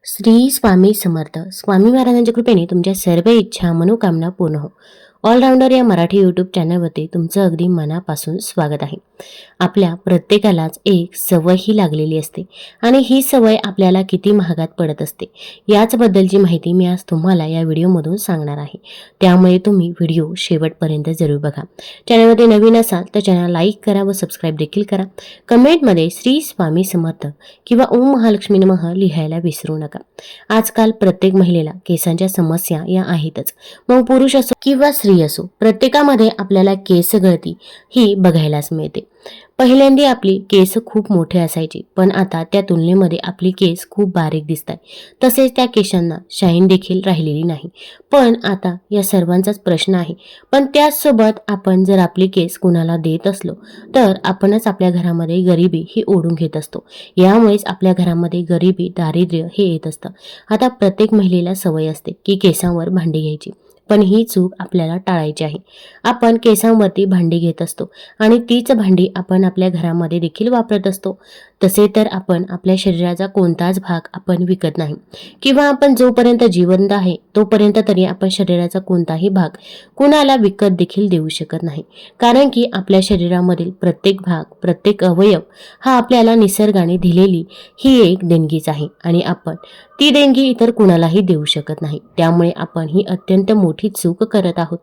श्री स्वामी समर्थ. स्वामी महाराजांच्या कृपेने तुमच्या सर्व इच्छा मनोकामना पूर्ण हो. ऑलराऊंडर या मराठी यूट्यूब चॅनलवरती तुमचं अगदी मनापासून स्वागत आहे. आपल्या प्रत्येकालाच एक सवय ही लागलेली असते आणि ही सवय आपल्याला किती महागात पडत असते याचबद्दलची माहिती मी आज तुम्हाला या व्हिडिओमधून सांगणार आहे. त्यामुळे तुम्ही व्हिडिओ शेवटपर्यंत जरूर बघा. चॅनलमध्ये नवीन असाल तर चॅनल लाईक करा व सबस्क्राईब देखील करा. कमेंटमध्ये श्री स्वामी समर्थ किंवा ओम महालक्ष्मी नमः लिहायला विसरू नका. आजकाल प्रत्येक महिलेला केसांच्या समस्या या आहेतच. मग पुरुष असो किंवा स्त्री असो, प्रत्येकामध्ये आपल्याला केस गळती ही बघायलाच मिळते. पहिल्यांदा आपली केस खूप मोठे असायची, पण आता त्या तुलनेमध्ये आपली केस खूप बारीक दिसतात. तसेच त्या केसांना शाईन देखील राहिलेली नाही. पण आता या सर्वांचाच प्रश्न आहे. पण त्याचसोबत आपण जर आपली केस कुणाला देत असलो तर आपणच आपल्या घरामध्ये गरिबी ही ओढून घेत असतो. यामुळेच आपल्या घरामध्ये गरिबी, दारिद्र्य हे येत असतं. आता प्रत्येक महिलेला सवय असते की केसांवर भांडी घ्यायची, पण ही चूक आपल्याला टाळायची आहे. आपण केसांवरती भांडी घेत असतो आणि तीच भांडी आपण आपल्या घरामध्ये देखील वापरत असतो. तसे तर आपण आपल्या शरीराचा कोणताच भाग आपण विकत नाही किंवा आपण जोपर्यंत जिवंत आहे तोपर्यंत तरी आपण शरीराचा कोणताही भाग कुणाला विकत देखील देऊ शकत नाही. कारण की आपल्या शरीरामधील प्रत्येक भाग, प्रत्येक अवयव हा आपल्याला निसर्गाने दिलेली ही एक देणगीच आहे आणि आपण ती देणगी इतर कुणालाही देऊ शकत नाही. त्यामुळे आपण ही अत्यंत मोठी चूक करत आहोत.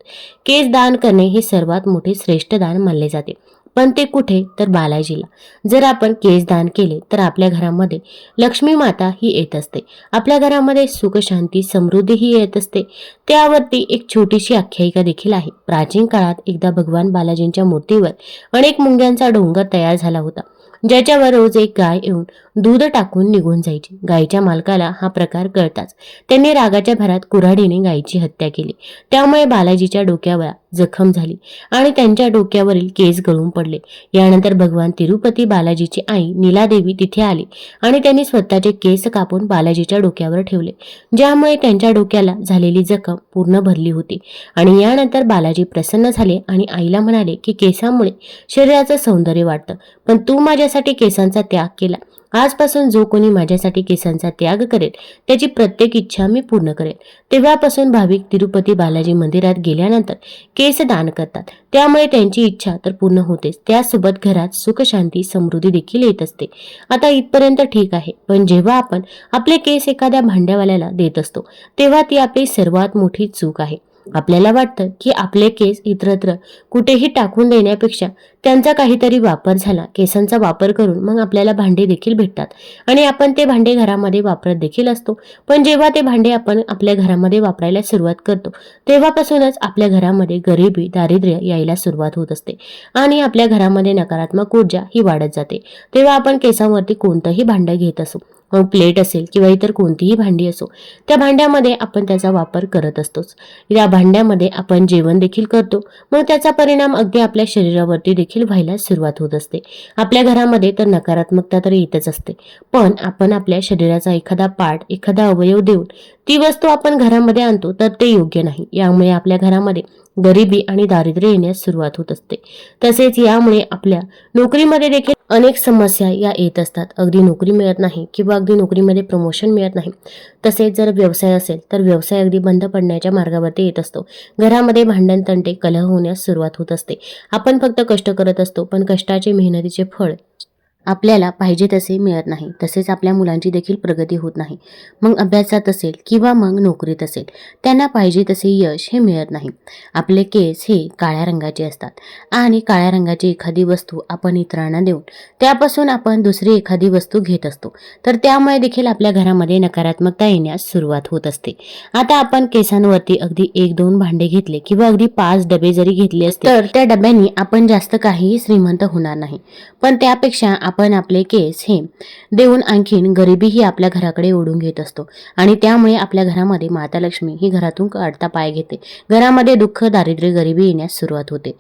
केस दान करणे हे सर्वात मोठे श्रेष्ठ दान मानले जाते. पण ते कुठे तर बालाजीला. जर आपण केस दान केले तर आपल्या घरामध्ये लक्ष्मी माता ही येत असते. आपल्या घरामध्ये सुख, शांती, समृद्धी ही येत असते. त्यावरती एक छोटीशी आख्यायिका देखील आहे. प्राचीन काळात एकदा भगवान बालाजींच्या मूर्तीवर अनेक मुंग्यांचा डोंगर तयार झाला होता, ज्याच्यावर रोज एक गाय येऊन दूध टाकून निघून जायची. गायीच्या मालकाला हा प्रकार कळताच त्यांनी रागाच्या भरात कुऱ्हाडीने गायीची हत्या केली. त्यामुळे बालाजीच्या डोक्यावर जखम झाली आणि त्यांच्या डोक्यावरील केस गळून पडले. यानंतर भगवान तिरुपती बालाजीची आई नीलादेवी तिथे आली आणि त्यांनी स्वतःचे केस कापून बालाजीच्या डोक्यावर ठेवले, ज्यामुळे त्यांच्या डोक्याला झालेली जखम पूर्ण भरली होती. आणि यानंतर बालाजी प्रसन्न झाले आणि आईला म्हणाले की केसांमुळे शरीराचं सौंदर्य वाढतं, पण तू माझ्यासाठी केसांचा त्याग केला. आजपासून जो कोणी माझ्यासाठी केसांचा त्याग करेल त्याची प्रत्येक इच्छा मी पूर्ण करेल. तेव्हापासून भाविक तिरुपती बालाजी मंदिरात गेल्यानंतर केस दान करतात. त्यामुळे त्यांची इच्छा तर पूर्ण होतेच, त्यासोबत घरात सुख, शांती, समृद्धी देखील येत असते. आता इथपर्यंत ठीक आहे, पण जेव्हा आपण आपले केस एखाद्या भांड्यावाल्याला देत असतो तेव्हा ती आपली सर्वात मोठी चूक आहे. आपल्याला वाटतं की आपले केस इतरत्र कुठेही टाकून देण्यापेक्षा त्यांचा काहीतरी वापर झाला, केसांचा वापर करून मग आपल्याला भांडे देखील भेटतात आणि आपण ते भांडे घरामध्ये वापरत देखील असतो. पण जेव्हा ते भांडे आपण आपल्या घरामध्ये वापरायला सुरुवात करतो तेव्हापासूनच आपल्या घरामध्ये गरिबी, दारिद्र्य यायला सुरुवात होत असते आणि आपल्या घरामध्ये नकारात्मक ऊर्जा ही वाढत जाते. तेव्हा आपण केसांवरती कोणतंही भांडं घेत असो, मग प्लेट असेल किंवा इतर कोणतीही भांडी असो, त्या भांड्यामध्ये आपण त्याचा वापर करत असतोच. या भांड्यामध्ये आपण जेवण देखील करतो, मग त्याचा परिणाम अगदी आपल्या शरीरावरती देखील व्हायला सुरुवात होत असते. आपल्या घरामध्ये तर नकारात्मकता तर येतच असते, पण आपण आपल्या शरीराचा एखादा पार्ट, एखादा अवयव देऊन ती वस्तू आपण घरामध्ये आणतो तर ते योग्य नाही. यामुळे आपल्या घरामध्ये गरिबी आणि दारिद्र्य येण्यास सुरुवात होत असते. तसेच यामुळे आपल्या नोकरीमध्ये देखील अनेक समस्या या येत असतात. अगदी नोकरी मिळत नाही किंवा अगदी नोकरीमध्ये प्रमोशन मिळत नाही. तसेच जर व्यवसाय असेल तर व्यवसाय अगदी बंद पडण्याच्या मार्गावरती येत असतो. घरामध्ये भांडण, तंटे, कलह होण्यास सुरुवात होत असते. आपण फक्त कष्ट करत असतो, पण कष्टाचे, मेहनतीचे फळ आपल्याला पाहिजे तसे मिळत नाही. तसेच आपल्या मुलांची देखील प्रगती होत नाही. मग अभ्यासात असेल किंवा मग नोकरीत असेल, त्यांना पाहिजे तसे यश हे मिळत नाही. आपले केस हे काळ्या रंगाचे असतात आणि काळ्या रंगाची एखादी वस्तू आपण इतरांना देऊन त्यापासून आपण दुसरी एखादी वस्तू घेत असतो, तर त्यामुळे देखील आपल्या घरामध्ये नकारात्मकता येण्यास सुरुवात होत असते. आता आपण केसांवरती अगदी 1-2 भांडे घेतले किंवा अगदी 5 डबे जरी घेतले असते तर त्या डब्यांनी आपण जास्त काहीही श्रीमंत होणार नाही. पण त्यापेक्षा आपण आपले केस हे देऊन आणखीन गरिबी ही आपल्या घराकडे ओढून घेत असतो आणि त्यामुळे आपल्या घरामध्ये माता लक्ष्मी ही घरातून काढता पाय घेते. घरामध्ये दुःख, दारिद्र्य, गरिबी येण्यास सुरुवात होते.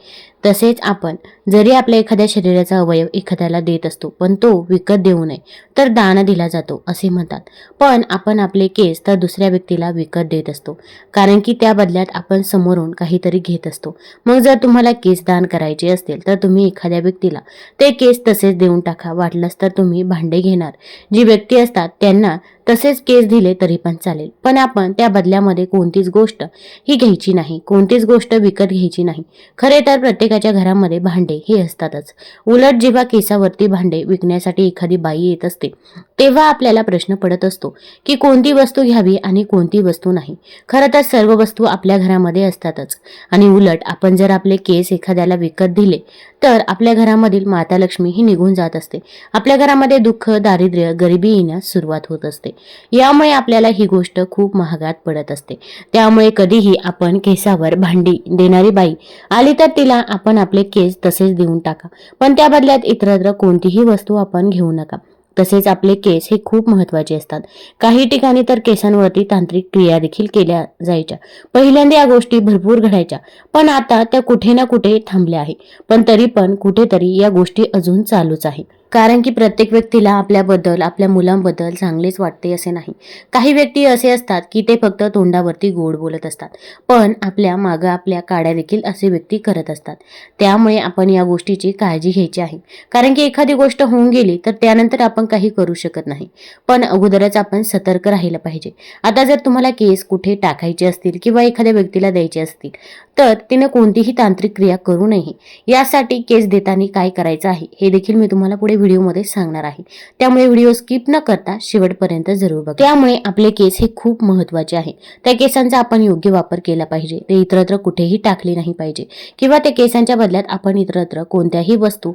तसेच आपण जरी आपल्या एखाद्या शरीराचा अवयव एखाद्याला देत असतो, पण तो विकत देऊ नये तर दान दिला जातो असे म्हणतात. पण आपण आपले केस तर दुसऱ्या व्यक्तीला विकत देत असतो, कारण की त्या बदल्यात आपण समोरून काहीतरी घेत असतो. मग जर तुम्हाला केस दान करायचे असतील तर तुम्ही एखाद्या व्यक्तीला ते केस तसेच देऊन टाका. वाटलंच तर तुम्ही भांडे घेणार जी व्यक्ती असतात त्यांना तसेच केस दिले तरी पण चालेल, पण आपण त्या बदल्यामध्ये कोणतीच गोष्ट ही घ्यायची नाही, कोणतीच गोष्ट विकत घ्यायची नाही. खरे तर प्रत्येकाच्या घरामध्ये भांडे हे असतातच. उलट जेव्हा केसावरती भांडे विकण्यासाठी एखादी बाई येत असते तेव्हा आपल्याला प्रश्न पडत असतो की कोणती वस्तू घ्यावी आणि कोणती वस्तू नाही. खरं तर सर्व वस्तू आपल्या घरामध्ये असतातच आणि उलट आपण जर आपले केस एखाद्याला विकत दिले तर आपल्या घरामधील माता लक्ष्मी ही निघून जात असते. आपल्या घरामध्ये दुःख, दारिद्र्य, गरिबी येण्यास सुरुवात होत असते. यामुळे आपल्याला ही गोष्ट खूप महागात पडत असते. त्यामुळे कधीही आपण केसावर भांडी देणारी बाई आली तर तिला आपण आपले केस तसेच देऊन टाका, पण त्या बदल्यात इतरत्र कोणतीही वस्तू आपण घेऊ नका. तसेच आपले केस हे खूप महत्त्वाचे असतात. काही ठिकाणी तर केसांवरती तांत्रिक क्रिया देखील केल्या जायच्या. पहिल्यांदा या गोष्टी भरपूर घडायच्या, पण आता त्या कुठे ना कुठे थांबल्या आहे. पण तरी पण कुठेतरी या गोष्टी अजून चालूच आहे. कारण की प्रत्येक व्यक्तीला आपल्याबद्दल, आपल्या मुलांबद्दल चांगलेच वाटते असे नाही. काही व्यक्ती असे असतात की ते फक्त तोंडावरती गोड बोलत असतात, पण आपल्या मागं आपल्या काड्या देखील असे व्यक्ती करत असतात. त्यामुळे आपण या गोष्टीची काळजी घ्यायची आहे. कारण की एखादी गोष्ट होऊन गेली तर त्यानंतर आपण काही करू शकत नाही, पण अगोदरच आपण सतर्क राहिलं पाहिजे. आता जर तुम्हाला केस कुठे टाकायचे असतील किंवा एखाद्या व्यक्तीला द्यायचे असतील तर तिने कोणतीही तांत्रिक क्रिया करू नये. यासाठी केस देताना काय करायचं आहे हे देखील मी तुम्हाला पुढे व्हिडिओमध्ये सांगणार आहे. त्यामुळे व्हिडिओ स्किप न करता शेवटपर्यंत जरूर बघा. त्यामुळे आपले केस हे खूप महत्त्वाचे आहे. त्या केसांचा आपण योग्य वापर केला पाहिजे. ते इतरत्र कुठेही टाकले नाही पाहिजे किंवा त्या केसांच्या बदल्यात आपण इतरत्र कोणत्याही वस्तू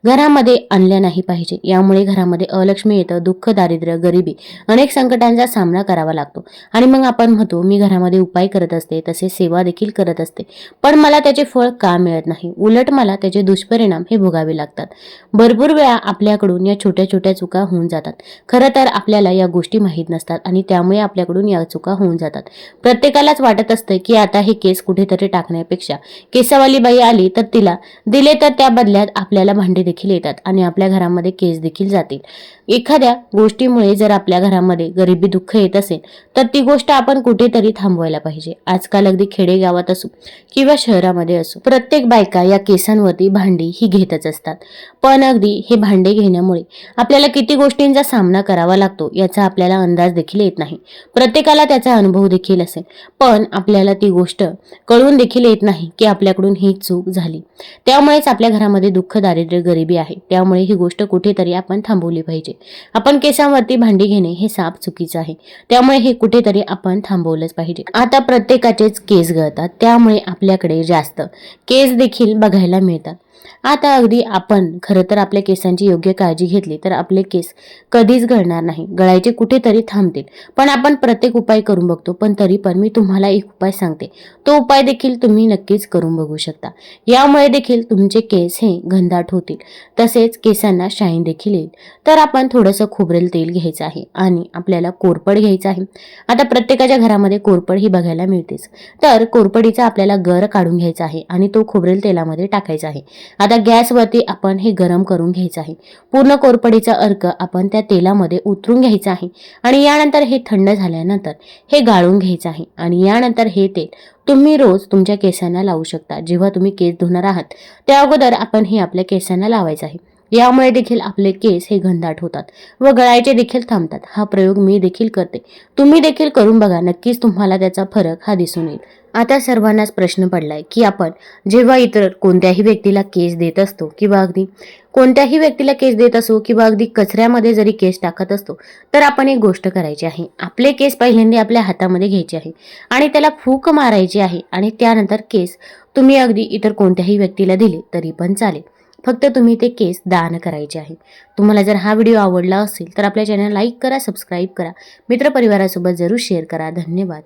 घरामध्ये आणल्या नाही पाहिजे. यामुळे घरामध्ये अलक्ष्मी येतं, दुःख, दारिद्र्य, गरिबी अनेक संकटांचा सामना करावा लागतो आणि मग आपण म्हणतो मी घरामध्ये उपाय करत असते, तसे सेवा देखील करत असते, पण मला त्याचे फळ का मिळत नाही. उलट मला त्याचे दुष्परिणाम हे भोगावे लागतात. भरपूर वेळा आपल्याकडून या छोट्या छोट्या चुका होऊन जातात. खरं तर आपल्याला या गोष्टी माहीत नसतात आणि त्यामुळे आपल्याकडून या चुका होऊन जातात. प्रत्येकालाच वाटत असतं की आता हे केस कुठेतरी टाकण्यापेक्षा केसावाली बाई आली तर तिला दिले तर त्या बदल्यात आपल्याला भांडे देखील येतात आणि आपल्या घरामध्ये केस देखील जातील. एखाद्या गोष्टीमुळे जर आपल्या घरामध्ये गरिबी, दुःख येत असेल तर ती गोष्ट आपण कुठेतरी थांबवायला पाहिजे. आजकाल अगदी खेडेगावात असो किंवा शहरामध्ये असो प्रत्येक बायका या केसांवरती भांडी ही घेतच असतात. पण अगदी हे भांडे घेण्यामुळे आपल्याला किती गोष्टींचा सामना करावा लागतो याचा आपल्याला अंदाज देखील येत नाही. प्रत्येकाला त्याचा अनुभव देखील असेल, पण आपल्याला ती गोष्ट कळून देखील येत नाही की आपल्याकडून ही चूक झाली. त्यामुळेच आपल्या घरामध्ये दुःख, दारिद्र्य, गरिबी आहे. त्यामुळे ही गोष्ट कुठेतरी आपण थांबवली पाहिजे. आपण केसांवरती भांडी घेणे हे साप चुकीचं आहे. त्यामुळे हे कुठेतरी आपण थांबवलंच पाहिजे. आता प्रत्येकाचेच केस गळतात, त्यामुळे आपल्याकडे जास्त केस देखील बघायला मिळतात. आता अगदी आपण खरं तर आपल्या केसांची योग्य काळजी घेतली तर आपले केस कधीच गळणार नाही, गळायचे कुठेतरी थांबतील. पण आपण प्रत्येक उपाय करून बघतो, पण तरी पण मी तुम्हाला एक उपाय सांगते. तो उपाय देखील तुम्ही नक्कीच करून बघू शकता. यामुळे देखील तुमचे केस हे घनदाट होतील, तसेच केसांना शाईन देखील येईल. तर आपण थोडंसं खोबरेल तेल घ्यायचं आहे आणि आपल्याला कोरपड घ्यायचं आहे. आता प्रत्येकाच्या घरामध्ये कोरपड ही बघायला मिळतेच, तर कोरपडीचा आपल्याला गर काढून घ्यायचा आहे आणि तो खोबरेल तेलामध्ये टाकायचा आहे. आता गॅसवरती आपण हे गरम करून घ्यायचं आहे. पूर्ण कोरपडीचा अर्क आपण त्या तेलामध्ये उतरून घ्यायचा आहे आणि यानंतर हे थंड झाल्यानंतर हे गाळून घ्यायचं आहे आणि यानंतर हे तेल तुम्ही रोज तुमच्या केसांना लावू शकता. जेव्हा तुम्ही केस धुणार आहात त्या अगोदर आपण हे आपल्या केसांना लावायचं आहे. यामुळे देखील आपले केस हे घनदाट होतात व गळायचे देखील थांबतात. हा प्रयोग मी देखील करते, तुम्ही देखील करून बघा. नक्कीच तुम्हाला त्याचा फरक हा दिसून येईल. आता सर्वांनाच प्रश्न पडलाय की आपण जेव्हा इतर कोणत्याही व्यक्तीला केस देत असतो किंवा अगदी कोणत्याही व्यक्तीला केस देत असो किंवा अगदी कचऱ्यामध्ये जरी केस टाकत असतो तर आपण एक गोष्ट करायची आहे. आपले केस पहिल्यांदा आपल्या हातामध्ये घ्यायचे आहे आणि त्याला फूक मारायची आहे आणि त्यानंतर केस तुम्ही अगदी इतर कोणत्याही व्यक्तीला दिले तरी पण चालेल. फक्त तुम्ही ते केस दान करायचे आहे. तुम्हाला जर हा व्हिडिओ आवडला असेल तर आपल्या चॅनल लाईक करा, सबस्क्राईब करा, मित्रपरिवारासोबत जरूर शेअर करा. धन्यवाद.